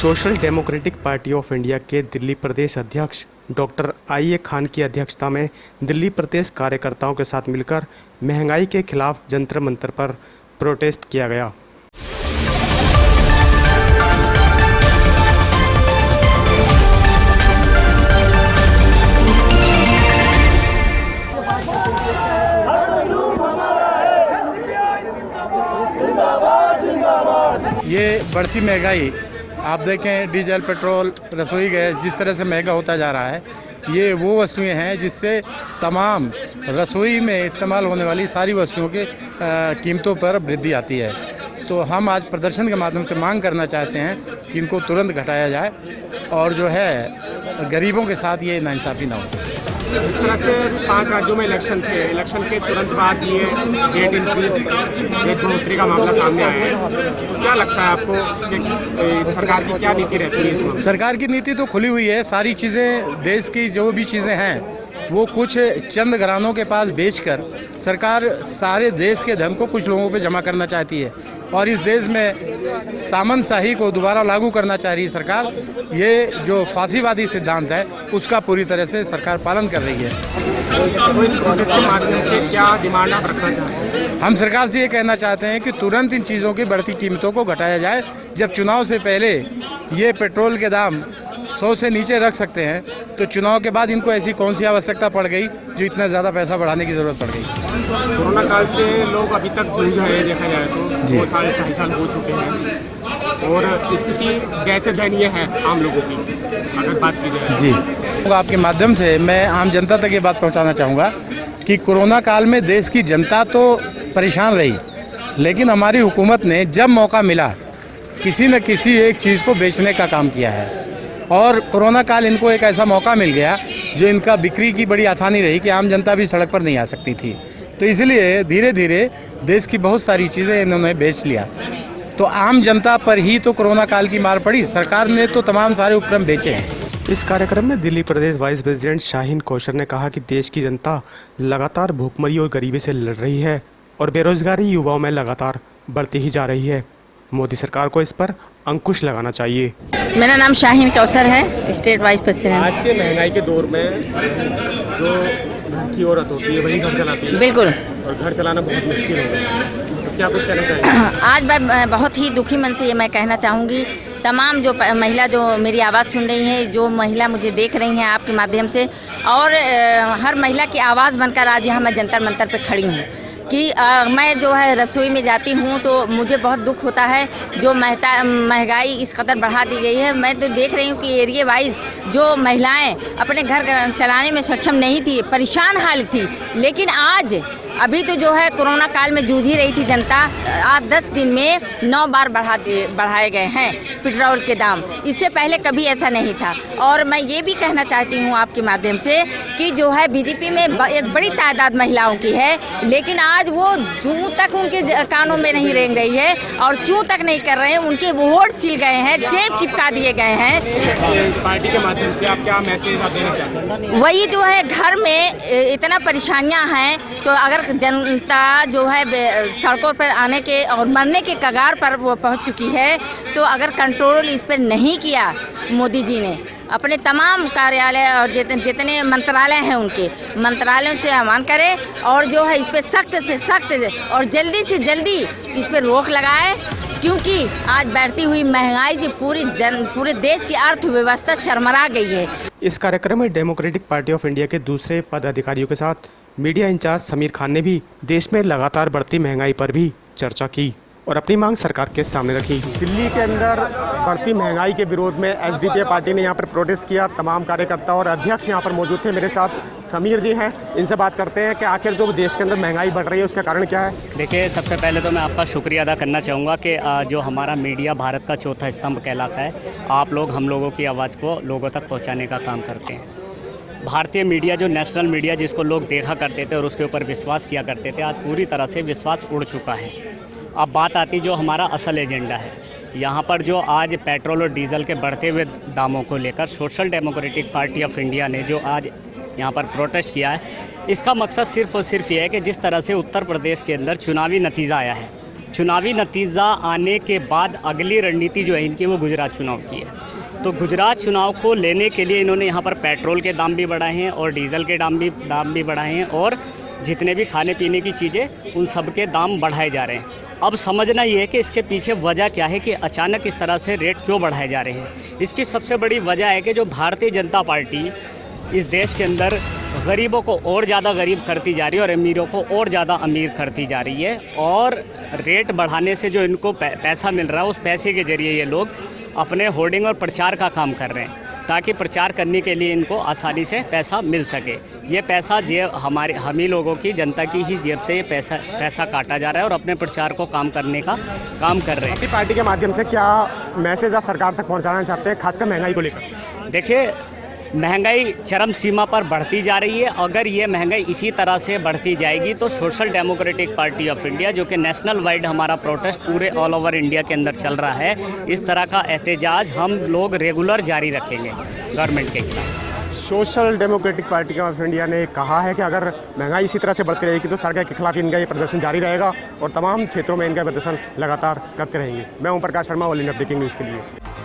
Social democratic party of India के दिल्ली प्रदेश अध्यक्ष doctor IA Khan की अध्यक्षता में दिल्ली प्रदेश कार्यकर्ताओं के साथ मिलकर महंगाई के खिलाफ जंतर मंतर पर प्रोटेस्ट किया गया। ये बढ़ती महंगाई आप देखें, डीजल, पेट्रोल, रसोई गैस जिस तरह से महंगा होता जा रहा है, ये वो वस्तुएं हैं जिससे तमाम रसोई में इस्तेमाल होने वाली सारी वस्तुओं की कीमतों पर वृद्धि आती है। तो हम आज प्रदर्शन के माध्यम से मांग करना चाहते हैं कि इनको तुरंत घटाया जाए और जो है गरीबों के साथ ये नाइंसाफ़ी ना हो। इस तरह से 5 राज्यों में इलेक्शन के तुरंत बाद ये रेट इंक्रीज, रेट बढ़ोतरी का मामला सामने आया है। तो क्या लगता है आपको कि सरकार की क्या नीति रहती है इस मामले? सरकार की नीति तो खुली हुई है। सारी चीज़ें, देश की जो भी चीज़ें हैं वो कुछ चंद घरानों के पास बेचकर सरकार सारे देश के धन को कुछ लोगों पे जमा करना चाहती है और इस देश में सामंतशाही को दोबारा लागू करना चाह रही है सरकार। ये जो फांसीवादी सिद्धांत है उसका पूरी तरह से सरकार पालन कर रही है। तो इस प्रोटेस्ट के माध्यम से क्या डिमांड आप रखना चाहते हैं? हम सरकार से ये कहना चाहते हैं कि तुरंत इन चीज़ों की बढ़ती कीमतों को घटाया जाए। जब चुनाव से पहले ये पेट्रोल के दाम 100 से नीचे रख सकते हैं तो चुनाव के बाद इनको ऐसी कौन सी आवश्यकता पड़ गई जो इतना ज़्यादा पैसा बढ़ाने की ज़रूरत पड़ गई। कोरोना काल से लोग अभी तक जूझ रहे हैं, देखा जाए तो 2 साल 2.5 साल हो चुके हैं और स्थिति कैसे दयनीय है आम लोगों की अगर बात की जाए। जी, तो आपके माध्यम से मैं आम जनता तक ये बात पहुंचाना चाहूँगा कि कोरोना काल में देश की जनता तो परेशान रही, लेकिन हमारी हुकूमत ने जब मौका मिला किसी न किसी एक चीज़ को बेचने का काम किया है और कोरोना काल इनको एक ऐसा मौका मिल गया जो इनका बिक्री की बड़ी आसानी रही कि आम जनता भी सड़क पर नहीं आ सकती थी। तो इसलिए धीरे धीरे देश की बहुत सारी चीज़ें इन्होंने बेच लिया। तो आम जनता पर ही तो कोरोना काल की मार पड़ी। सरकार ने तो तमाम सारे उपक्रम बेचे हैं। इस कार्यक्रम में दिल्ली प्रदेश वाइस प्रेसिडेंट शाहीन कौशर ने कहा कि देश की जनता लगातार भूखमरी और गरीबी से लड़ रही है और बेरोजगारी युवाओं में लगातार बढ़ती ही जा रही है। मोदी सरकार को इस पर अंकुश लगाना चाहिए। मेरा नाम शाहीन कौसर है, स्टेट वाइस प्रेसिडेंट। आज के महंगाई के दौर में जो घर की औरत होती है वही घर चलाती है। बिल्कुल। और घर चलाना बहुत मुश्किल है। तो क्या कुछ कहना चाहिए? आज मैं बहुत ही दुखी मन से ये मैं कहना चाहूँगी, तमाम जो महिला जो मेरी आवाज़ सुन रही हैं, जो महिला मुझे देख रही हैं आपके माध्यम से, और हर महिला की आवाज़ बनकर आज यहाँ मैं जंतर मंतर पे खड़ी हूँ कि मैं जो है रसोई में जाती हूँ तो मुझे बहुत दुख होता है जो महंगाई इस कदर बढ़ा दी गई है। मैं तो देख रही हूँ कि एरिया वाइज जो महिलाएं अपने घर चलाने में सक्षम नहीं थी, परेशान हाल थी, लेकिन आज अभी तो जो है कोरोना काल में जूझ ही रही थी जनता। आज 10 दिन में 9 बार बढ़ाए गए हैं पेट्रोल के दाम। इससे पहले कभी ऐसा नहीं था। और मैं ये भी कहना चाहती हूँ आपके माध्यम से कि जो है बीजेपी में एक बड़ी तादाद महिलाओं की है, लेकिन आज वो जूं तक उनके कानों में नहीं रेंग रही है और चूं तक नहीं कर रहे हैं। उनके वोट सिल गए हैं, टेप चिपका दिए गए हैं। पार्टी के माध्यम से आप क्या मैसेज देना चाहते हैं? वही जो है घर में इतना परेशानियां हैं तो अगर जनता जो है सड़कों पर आने के और मरने के कगार पर वो पहुंच चुकी है, तो अगर कंट्रोल इस पर नहीं किया मोदी जी ने, अपने तमाम कार्यालय और जितने मंत्रालय हैं उनके मंत्रालयों से आह्वान करें और जो है इस पर सख्त से सख्त और जल्दी से जल्दी इस पर रोक लगाए, क्योंकि आज बढ़ती हुई महंगाई से पूरे देश की अर्थव्यवस्था चरमरा गई है। इस कार्यक्रम में डेमोक्रेटिक पार्टी ऑफ इंडिया के दूसरे पदाधिकारियों के साथ मीडिया इंचार्ज समीर खान ने भी देश में लगातार बढ़ती महंगाई पर भी चर्चा की और अपनी मांग सरकार के सामने रखी। दिल्ली के अंदर बढ़ती महंगाई के विरोध में एसडीपीआई पार्टी ने यहाँ पर प्रोटेस्ट किया। तमाम कार्यकर्ता और अध्यक्ष यहाँ पर मौजूद थे। मेरे साथ समीर जी हैं, इनसे बात करते हैं कि आखिर जो देश के अंदर महंगाई बढ़ रही है उसका कारण क्या है। देखिए, सबसे पहले तो मैं आपका शुक्रिया अदा करना चाहूँगा कि जो हमारा मीडिया भारत का चौथा स्तंभ कहलाता है, आप लोग हम लोगों की आवाज़ को लोगों तक पहुँचाने का काम करते हैं। भारतीय मीडिया जो नेशनल मीडिया जिसको लोग देखा करते थे और उसके ऊपर विश्वास किया करते थे, आज पूरी तरह से विश्वास उड़ चुका है। अब बात आती जो हमारा असल एजेंडा है, यहाँ पर जो आज पेट्रोल और डीजल के बढ़ते हुए दामों को लेकर social democratic party of India ने जो आज यहाँ पर प्रोटेस्ट किया है, इसका मकसद सिर्फ़ और सिर्फ ये है कि जिस तरह से उत्तर प्रदेश के अंदर चुनावी नतीजा आया है, चुनावी नतीजा आने के बाद अगली रणनीति जो है इनकी वो गुजरात चुनाव की है। तो गुजरात चुनाव को लेने के लिए इन्होंने यहाँ पर पेट्रोल के दाम भी बढ़ाए हैं और डीजल के दाम भी बढ़ाए हैं और जितने भी खाने पीने की चीज़ें उन सब के दाम बढ़ाए जा रहे हैं। अब समझना ये है कि इसके पीछे वजह क्या है कि अचानक इस तरह से रेट क्यों बढ़ाए जा रहे हैं। इसकी सबसे बड़ी वजह है कि जो भारतीय जनता पार्टी इस देश के अंदर गरीबों को और ज़्यादा गरीब करती जा रही है और अमीरों को और ज़्यादा अमीर करती जा रही है। और रेट बढ़ाने से जो इनको पैसा मिल रहा है उस पैसे के ज़रिए ये लोग अपने होर्डिंग और प्रचार का काम कर रहे हैं ताकि प्रचार करने के लिए इनको आसानी से पैसा मिल सके। ये पैसा हम ही लोगों की जनता की ही जेब से ये पैसा काटा जा रहा है और अपने प्रचार को काम करने का काम कर रहे हैं। अपनी पार्टी के माध्यम से क्या मैसेज आप सरकार तक पहुंचाना चाहते हैं, खासकर महंगाई को लेकर? देखिए, महंगाई चरम सीमा पर बढ़ती जा रही है। अगर ये महंगाई इसी तरह से बढ़ती जाएगी तो social democratic party of India, जो कि नेशनल वाइड हमारा प्रोटेस्ट पूरे ऑल ओवर इंडिया के अंदर चल रहा है, इस तरह का एहतजाज हम लोग रेगुलर जारी रखेंगे गवर्नमेंट के खिलाफ। Social democratic party of India ने कहा है कि अगर महंगाई इसी तरह से बढ़ती रहेगी तो सरकार के खिलाफ इनका ये प्रदर्शन जारी रहेगा और तमाम क्षेत्रों में इनका प्रदर्शन लगातार करते रहेंगे। मैं Om Prakash Sharma, all India breaking news के लिए।